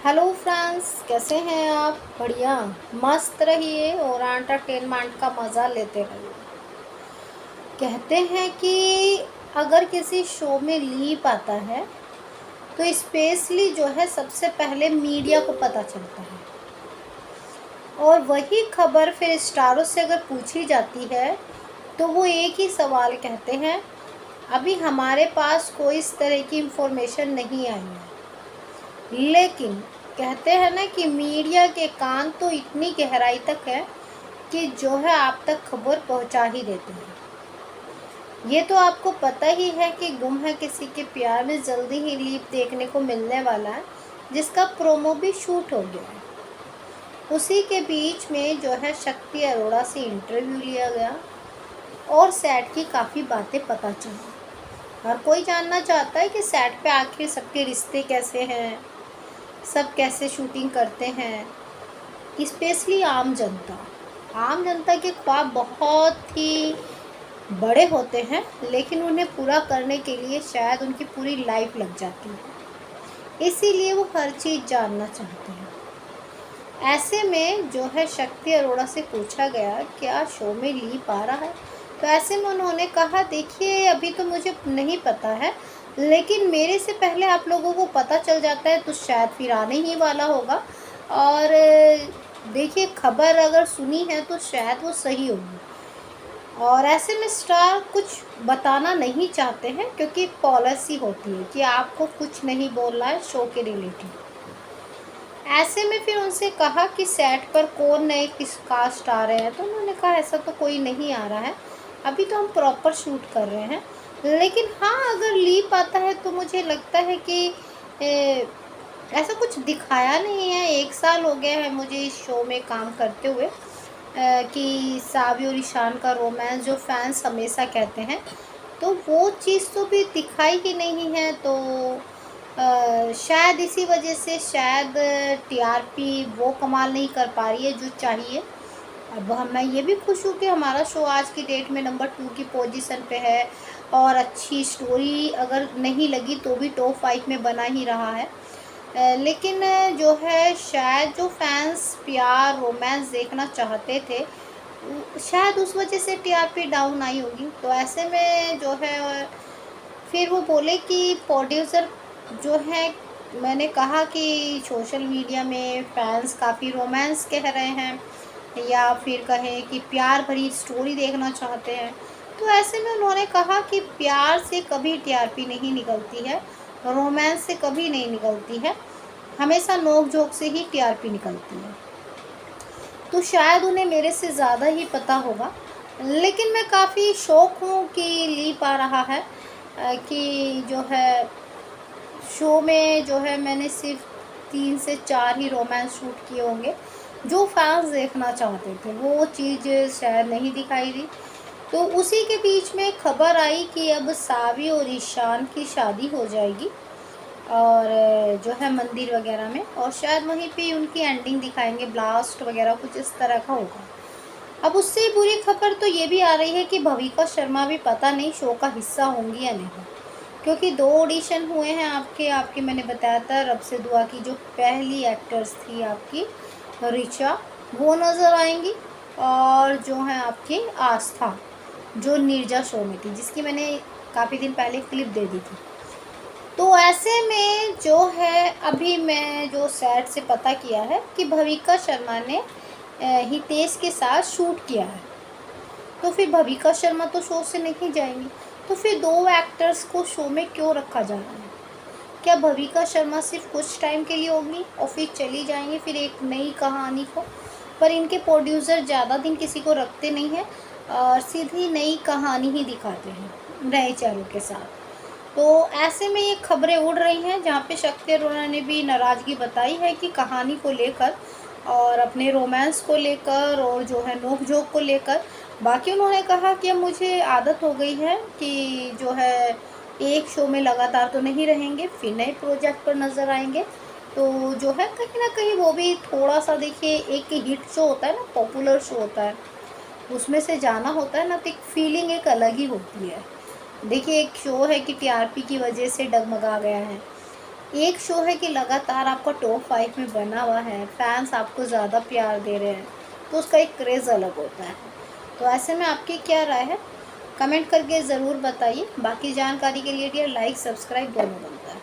Hello friends, कैसे हैं आप? बढ़िया, मस्त रहिए और एंटरटेनमेंट का मज़ा लेते रहिए। कहते हैं कि अगर किसी शो में लीप आता है तो स्पेशली जो है सबसे पहले मीडिया को पता चलता है, और वही खबर फिर स्टारों से अगर पूछी जाती है तो वो एक ही सवाल कहते हैं, अभी हमारे पास कोई इस तरह की इंफॉर्मेशन नहीं आई है। लेकिन कहते हैं ना कि मीडिया के कान तो इतनी गहराई तक है कि जो है आप तक खबर पहुंचा ही देते हैं। ये तो आपको पता ही है कि गुम है किसी के प्यार में जल्दी ही लीप देखने को मिलने वाला है, जिसका प्रोमो भी शूट हो गया है। उसी के बीच में जो है शक्ति अरोड़ा से इंटरव्यू लिया गया और सेट की काफ़ी बातें पता चली। हर कोई जानना चाहता है कि सेट पे आखिर सबके रिश्ते कैसे हैं, सब कैसे शूटिंग करते हैं। स्पेशली आम जनता के ख्वाब बहुत ही बड़े होते हैं, लेकिन उन्हें पूरा करने के लिए शायद उनकी पूरी लाइफ लग जाती है। इसीलिए वो हर चीज़ जानना चाहते हैं। ऐसे में जो है शक्ति अरोड़ा से पूछा गया क्या शो में लीप आ रहा है, तो ऐसे में उन्होंने कहा देखिए अभी तो मुझे नहीं पता है, लेकिन मेरे से पहले आप लोगों को पता चल जाता है तो शायद फिर आने ही वाला होगा। और देखिए खबर अगर सुनी है तो शायद वो सही होगी। और ऐसे में स्टार कुछ बताना नहीं चाहते हैं क्योंकि पॉलिसी होती है कि आपको कुछ नहीं बोलना है शो के रिलेटेड। ऐसे में फिर उनसे कहा कि सेट पर कौन नए किस कास्ट आ रहे हैं, तो उन्होंने कहा ऐसा तो कोई नहीं आ रहा है, अभी तो हम प्रॉपर शूट कर रहे हैं। लेकिन हाँ, अगर लीप आता है तो मुझे लगता है कि ऐसा कुछ दिखाया नहीं है। 1 साल हो गया है मुझे इस शो में काम करते हुए, कि सावी और ईशान का रोमांस जो फैंस हमेशा कहते हैं, तो वो चीज़ तो भी दिखाई ही नहीं है। तो शायद इसी वजह से शायद टीआरपी वो कमाल नहीं कर पा रही है जो चाहिए। अब मैं ये भी खुश हूँ कि हमारा शो आज की डेट में नंबर 2 की पोजीशन पे है, और अच्छी स्टोरी अगर नहीं लगी तो भी टॉप 5 में बना ही रहा है। लेकिन जो है शायद जो फैंस प्यार रोमांस देखना चाहते थे, शायद उस वजह से टीआरपी डाउन आई होगी। तो ऐसे में जो है फिर वो बोले कि प्रोड्यूसर जो है, मैंने कहा कि सोशल मीडिया में फैंस काफ़ी रोमांस कह रहे हैं या फिर कहें कि प्यार भरी स्टोरी देखना चाहते हैं। तो ऐसे में उन्होंने कहा कि प्यार से कभी टीआरपी नहीं निकलती है, रोमांस से कभी नहीं निकलती है, हमेशा नोक झोंक से ही टीआरपी निकलती है। तो शायद उन्हें मेरे से ज़्यादा ही पता होगा, लेकिन मैं काफ़ी शौक हूँ कि लीप आ रहा है। कि जो है शो में जो है मैंने सिर्फ 3 से 4 ही रोमांस शूट किए होंगे, जो फैंस देखना चाहते थे वो चीज़ शायद नहीं दिखाई दी। तो उसी के बीच में खबर आई कि अब सावी और ईशान की शादी हो जाएगी, और जो है मंदिर वगैरह में, और शायद वहीं पे उनकी एंडिंग दिखाएंगे, ब्लास्ट वगैरह कुछ इस तरह का होगा। अब उससे बुरी खबर तो ये भी आ रही है कि भविका शर्मा भी पता नहीं शो का हिस्सा होंगी या नहीं, क्योंकि 2 ऑडिशन हुए हैं आपके मैंने बताया था रब से दुआ की जो पहली एक्टर्स थी आपकी ऋचा, वो नज़र आएंगी, और जो है आपकी आस्था जो नीरजा शो में थी, जिसकी मैंने काफ़ी दिन पहले क्लिप दे दी थी। तो ऐसे में जो है अभी मैं जो सेट से पता किया है कि भविका शर्मा ने हितेश के साथ शूट किया है, तो फिर भविका शर्मा तो शो से नहीं जाएंगी। तो फिर 2 एक्टर्स को शो में क्यों रखा जा रहा है? क्या भविका शर्मा सिर्फ कुछ टाइम के लिए होंगी और फिर चली जाएंगी फिर एक नई कहानी को? पर इनके प्रोड्यूसर ज़्यादा दिन किसी को रखते नहीं हैं और सीधी नई कहानी ही दिखाते हैं नए चेहरों के साथ। तो ऐसे में ये खबरें उड़ रही हैं, जहाँ पे शक्ति अरोड़ा ने भी नाराज़गी बताई है कि कहानी को लेकर और अपने रोमांस को लेकर और जो है नोक झोंक को लेकर। बाकी उन्होंने कहा कि अब मुझे आदत हो गई है कि जो है एक शो में लगातार तो नहीं रहेंगे, फिर नए प्रोजेक्ट पर नज़र आएंगे। तो जो है कहीं ना कहीं वो भी थोड़ा सा, देखिए एक हिट शो होता है ना, पॉपुलर शो होता है, उसमें से जाना होता है ना, तो एक फीलिंग एक अलग ही होती है। देखिए एक शो है कि टीआरपी की वजह से डगमगा गया है, एक शो है कि लगातार आपका टॉप 5 में बना हुआ है, फैंस आपको ज़्यादा प्यार दे रहे हैं, तो उसका एक क्रेज़ अलग होता है। तो ऐसे में आपकी क्या राय है? कमेंट करके ज़रूर बताइए। बाकी जानकारी के लिए लाइक, सब्सक्राइब दोनों बनता है।